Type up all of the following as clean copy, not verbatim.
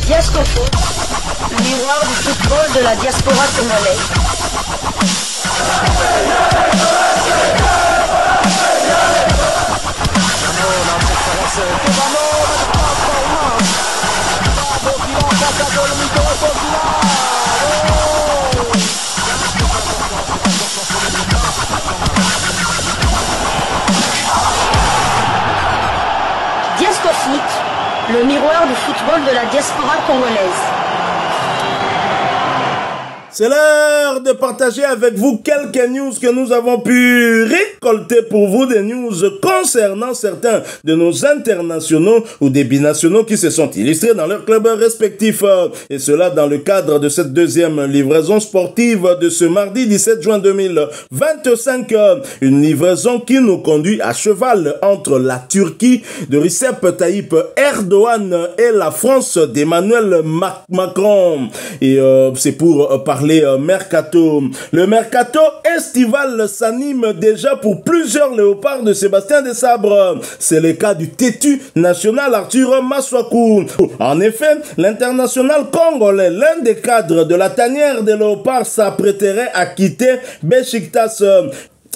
Diascofoot, miroir du football de la diaspora congolaise. Diascofoot, le miroir du football de la diaspora congolaise. C'est l'heure de partager avec vous quelques news que nous avons pu récolter pour vous, des news concernant certains de nos internationaux ou des binationaux qui se sont illustrés dans leurs clubs respectifs. Et cela dans le cadre de cette deuxième livraison sportive de ce mardi 17 juin 2025. Une livraison qui nous conduit à cheval entre la Turquie de Recep Tayyip Erdogan et la France d'Emmanuel Macron. Et c'est pour parler mercato. Le mercato estival s'anime déjà pour plusieurs léopards de Sébastien Desabre. C'est le cas du têtu national Arthur Masuaku. En effet, l'international congolais, l'un des cadres de la tanière des léopards, s'apprêterait à quitter Beşiktaş.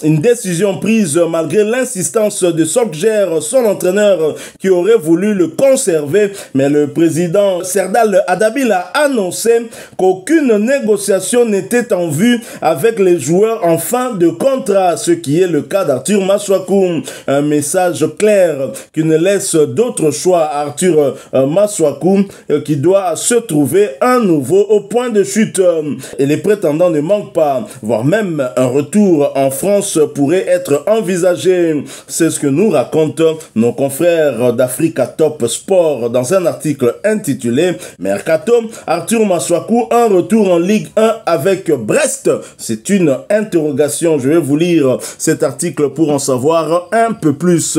Une décision prise malgré l'insistance de Solskjaer, son entraîneur, qui aurait voulu le conserver. Mais le président Serdal Adabil a annoncé qu'aucune négociation n'était en vue avec les joueurs en fin de contrat, ce qui est le cas d'Arthur Masuaku. Un message clair qui ne laisse d'autre choix à Arthur Masuaku, qui doit se trouver un nouveau au point de chute. Et les prétendants ne manquent pas, voire même un retour en France pourrait être envisagé. C'est ce que nous racontent nos confrères d'Africa Top Sport dans un article intitulé Mercato, Arthur Masuaku, un retour en Ligue 1 avec Brest. C'est une interrogation. Je vais vous lire cet article pour en savoir un peu plus.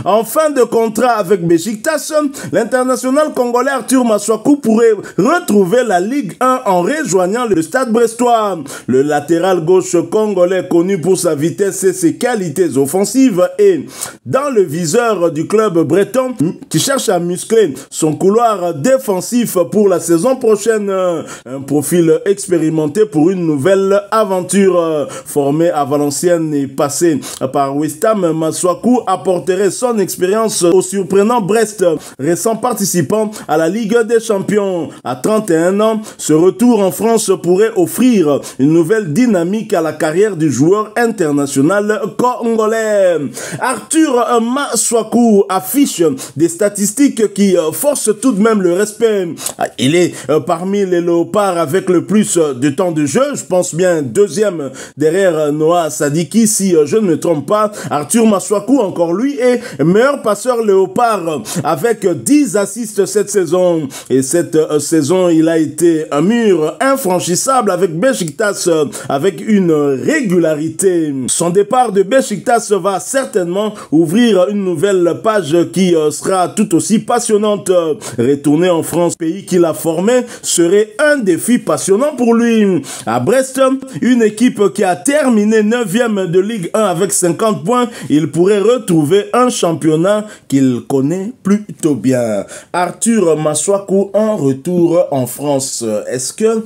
En fin de contrat avec Beşiktaş, l'international congolais Arthur Masuaku pourrait retrouver la Ligue 1 en rejoignant le Stade brestois. Le latéral gauche congolais, connu pour sa vitesse et ses qualités offensives, est dans le viseur du club breton qui cherche à muscler son couloir défensif pour la saison prochaine. Un profil expérimenté pour une nouvelle aventure. Formé à Valenciennes et passé par West Ham, Masuaku apporterait son expérience au surprenant Brest, récent participant à la Ligue des Champions. À 31 ans, ce retour en France pourrait offrir une nouvelle dynamique à la carrière du joueur international congolais. Arthur Masuaku affiche des statistiques qui forcent tout de même le respect. Il est parmi les léopards avec le plus de temps de jeu. Je pense bien deuxième derrière Noah Sadiki, si je ne me trompe pas. Arthur Masuaku, encore lui, est meilleur passeur léopard avec 10 assists cette saison. Et cette saison, il a été un mur infranchissable avec Beşiktaş, avec une régularité. Son départ de Beşiktaş va certainement ouvrir une nouvelle page qui sera tout aussi passionnante. Retourner en France, pays qu'il a formé, serait un défi passionnant pour lui. À Brest, une équipe qui a terminé 9e de Ligue 1 avec 50 points, il pourrait retrouver un championnat qu'il connaît plutôt bien. Arthur Masuaku en retour en France. Est-ce que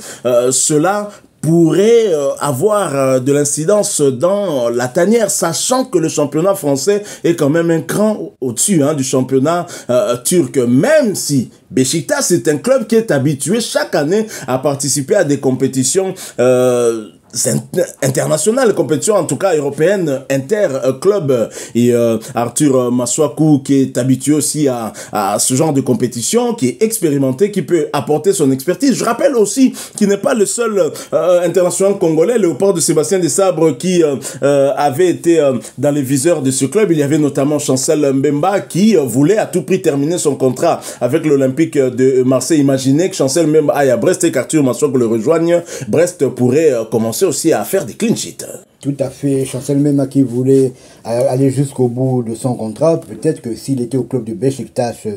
cela pourrait avoir de l'incidence dans la tanière, sachant que le championnat français est quand même un cran au-dessus du championnat turc, même si Beşiktaş est un club qui est habitué chaque année à participer à des compétitions internationales, compétitions en tout cas européennes, inter-club. Et Arthur Masuaku, qui est habitué aussi à ce genre de compétition, qui est expérimenté, qui peut apporter son expertise. Je rappelle aussi qu'il n'est pas le seul international congolais, léopard de Sébastien Desabre, qui avait été dans les viseurs de ce club. Il y avait notamment Chancel Mbemba qui voulait à tout prix terminer son contrat avec l'Olympique de Marseille. Imaginez que Chancel Mbemba aille à Brest et qu'Arthur Masuaku le rejoigne. Brest pourrait commencer aussi à faire des clean sheets. Tout à fait. Chancel Mbemba qui voulait aller jusqu'au bout de son contrat. Peut-être que s'il était au club du Beşiktaş,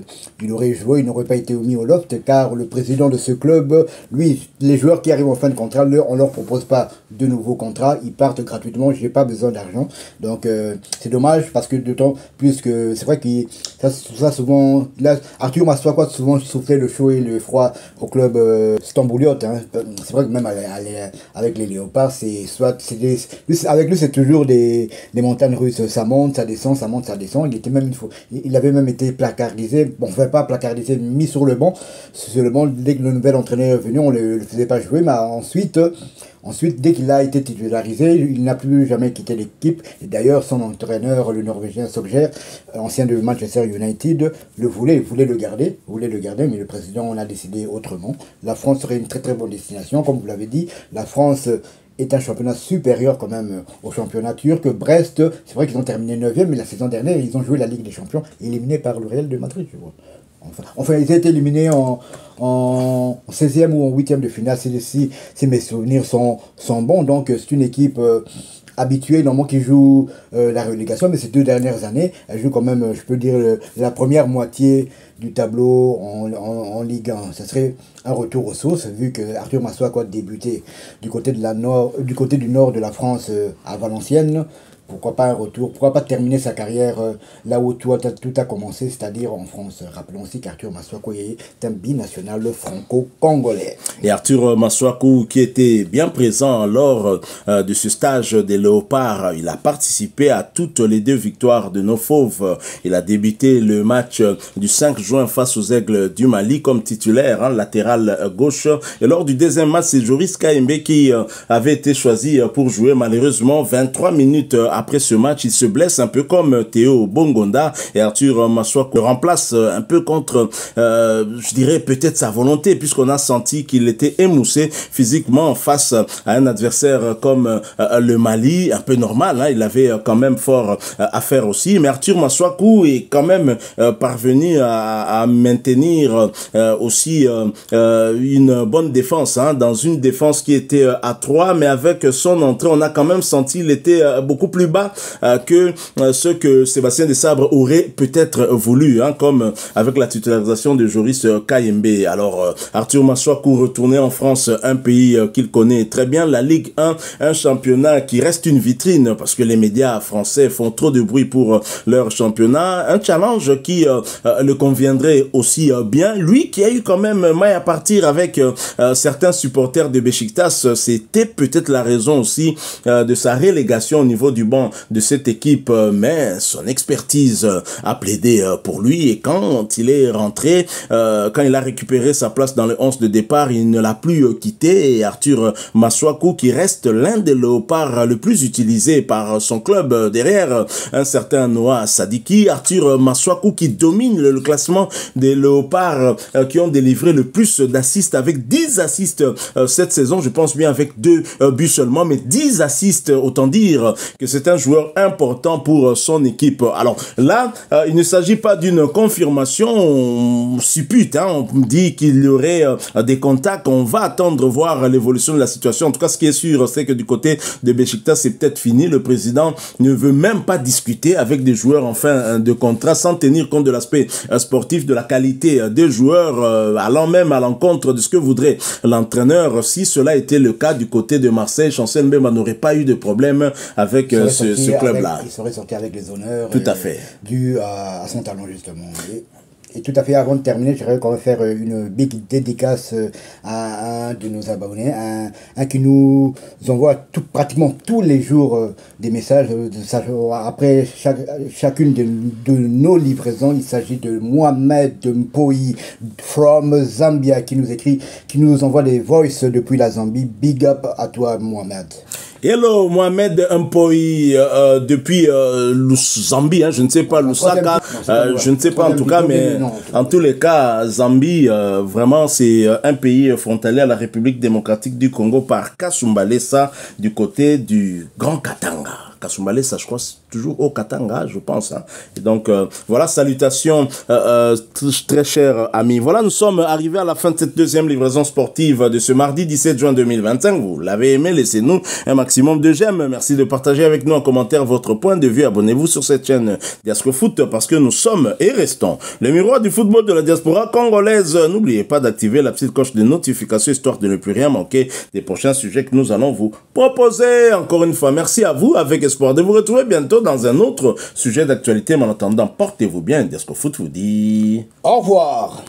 il aurait joué, il n'aurait pas été mis au loft, car le président de ce club, lui, les joueurs qui arrivent en fin de contrat, on leur propose pas de nouveaux contrats, ils partent gratuitement, j'ai pas besoin d'argent. Donc c'est dommage, parce que d'autant plus que c'est vrai que ça souvent, là, Arthur Masuaku a souvent soufflé le chaud et le froid au club stambouliote. Hein. C'est vrai que même avec les Léopards, avec lui c'est toujours des montagnes russes, ça monte, ça descend, ça monte, ça descend. Il avait même été placardisé, bon, enfin pas placardisé, mis sur le banc. Sur le banc, dès que le nouvel entraîneur est venu, on ne le faisait pas jouer, mais ensuite, dès qu'il a été titularisé, il n'a plus jamais quitté l'équipe. Et d'ailleurs, son entraîneur, le Norvégien Solskjaer, ancien de Manchester United, voulait le garder, mais le président en a décidé autrement. La France serait une très très bonne destination, comme vous l'avez dit. La France est un championnat supérieur quand même au championnat turc. Brest, c'est vrai qu'ils ont terminé 9e, mais la saison dernière, ils ont joué la Ligue des Champions, éliminés par le Real de Madrid, je vois. Enfin, ils ont été éliminés en 16e ou en 8e de finale, si mes souvenirs sont bons. Donc, c'est une équipe habituée, normalement, qui joue la relégation, mais ces 2 dernières années, elle joue quand même, je peux dire, la première moitié du tableau en Ligue 1. Ça serait un retour aux sources, vu que Arthur Masuaku a débuté du côté du nord de la France, à Valenciennes. Pourquoi pas un retour, pourquoi pas terminer sa carrière là où tout a commencé, c'est-à-dire en France. Rappelons aussi qu'Arthur Masuaku est un binational franco-congolais. Et Arthur Masuaku, qui était bien présent lors de ce stage des Léopards, il a participé à toutes les 2 victoires de nos Fauves. Il a débuté le match du 5 juin face aux Aigles du Mali comme titulaire, hein, latéral gauche. Et lors du deuxième match, c'est Joris Kayembe qui avait été choisi pour jouer. Malheureusement, 23 minutes après ce match, il se blesse un peu comme Théo Bongonda, et Arthur Masuaku le remplace un peu contre, je dirais peut-être sa volonté, puisqu'on a senti qu'il était émoussé physiquement face à un adversaire comme le Mali, un peu normal, hein, il avait quand même fort à faire aussi, mais Arthur Masuaku est quand même parvenu à maintenir aussi une bonne défense, hein, dans une défense qui était à 3, mais avec son entrée, on a quand même senti qu'il était beaucoup plus bas que ce que Sébastien Desabre aurait peut-être voulu, hein, comme avec la titularisation de Joris Kayembe. Alors, Arthur Masuaku retourné en France, un pays qu'il connaît très bien, la Ligue 1, un championnat qui reste une vitrine parce que les médias français font trop de bruit pour leur championnat, un challenge qui le conviendrait aussi bien. Lui qui a eu quand même maille à partir avec certains supporters de Beşiktaş, c'était peut-être la raison aussi de sa relégation au niveau du banc de cette équipe, mais son expertise a plaidé pour lui, et quand il est rentré, quand il a récupéré sa place dans le 11 de départ, il ne l'a plus quitté, et Arthur Masuaku, qui reste l'un des Léopards le plus utilisé par son club derrière un certain Noah Sadiki, Arthur Masuaku qui domine le classement des Léopards qui ont délivré le plus d'assists avec 10 assists cette saison, je pense bien avec 2 buts seulement, mais 10 assists, autant dire que c'est un joueur important pour son équipe. Alors là, il ne s'agit pas d'une confirmation, on suppute, hein, on dit qu'il y aurait des contacts, on va attendre voir l'évolution de la situation. En tout cas, ce qui est sûr, c'est que du côté de Beşiktaş, c'est peut-être fini. Le président ne veut même pas discuter avec des joueurs en fin de contrat sans tenir compte de l'aspect sportif, de la qualité des joueurs, allant même à l'encontre de ce que voudrait l'entraîneur. Si cela était le cas du côté de Marseille, Chancel Mbemba n'aurait pas eu de problème avec ce club-là. Il serait sorti avec les honneurs. Tout à fait. Dû à son talent, justement. Et tout à fait, avant de terminer, j'aimerais quand même faire une big dédicace à un de nos abonnés, un qui nous envoie pratiquement tous les jours des messages. Après chacune de nos livraisons, il s'agit de Mohamed Mpoi from Zambia qui nous écrit, qui nous envoie des voices depuis la Zambie. Big up à toi, Mohamed. Hello, Mohamed Mpoi, depuis Zambie, hein, je ne sais pas, Lusaka, je ne sais pas en tout cas, mais en tous les cas, Zambie, vraiment, c'est un pays frontalier à la République démocratique du Congo par Kasumbalesa, du côté du Grand Katanga. Kasumbalé, ça je crois c'est toujours au Katanga, je pense. Hein. Et donc voilà, salutations très chers amis. Voilà, nous sommes arrivés à la fin de cette deuxième livraison sportive de ce mardi 17 juin 2025. Vous l'avez aimé, laissez-nous un maximum de j'aime. Merci de partager avec nous en commentaire votre point de vue. Abonnez-vous sur cette chaîne Diasco Foot parce que nous sommes et restons le miroir du football de la diaspora congolaise. N'oubliez pas d'activer la petite cloche de notification histoire de ne plus rien manquer des prochains sujets que nous allons vous proposer. Encore une fois, merci à vous avec espoir de vous retrouver bientôt dans un autre sujet d'actualité. Mais en attendant, portez-vous bien. Diasco Foot vous dit au revoir.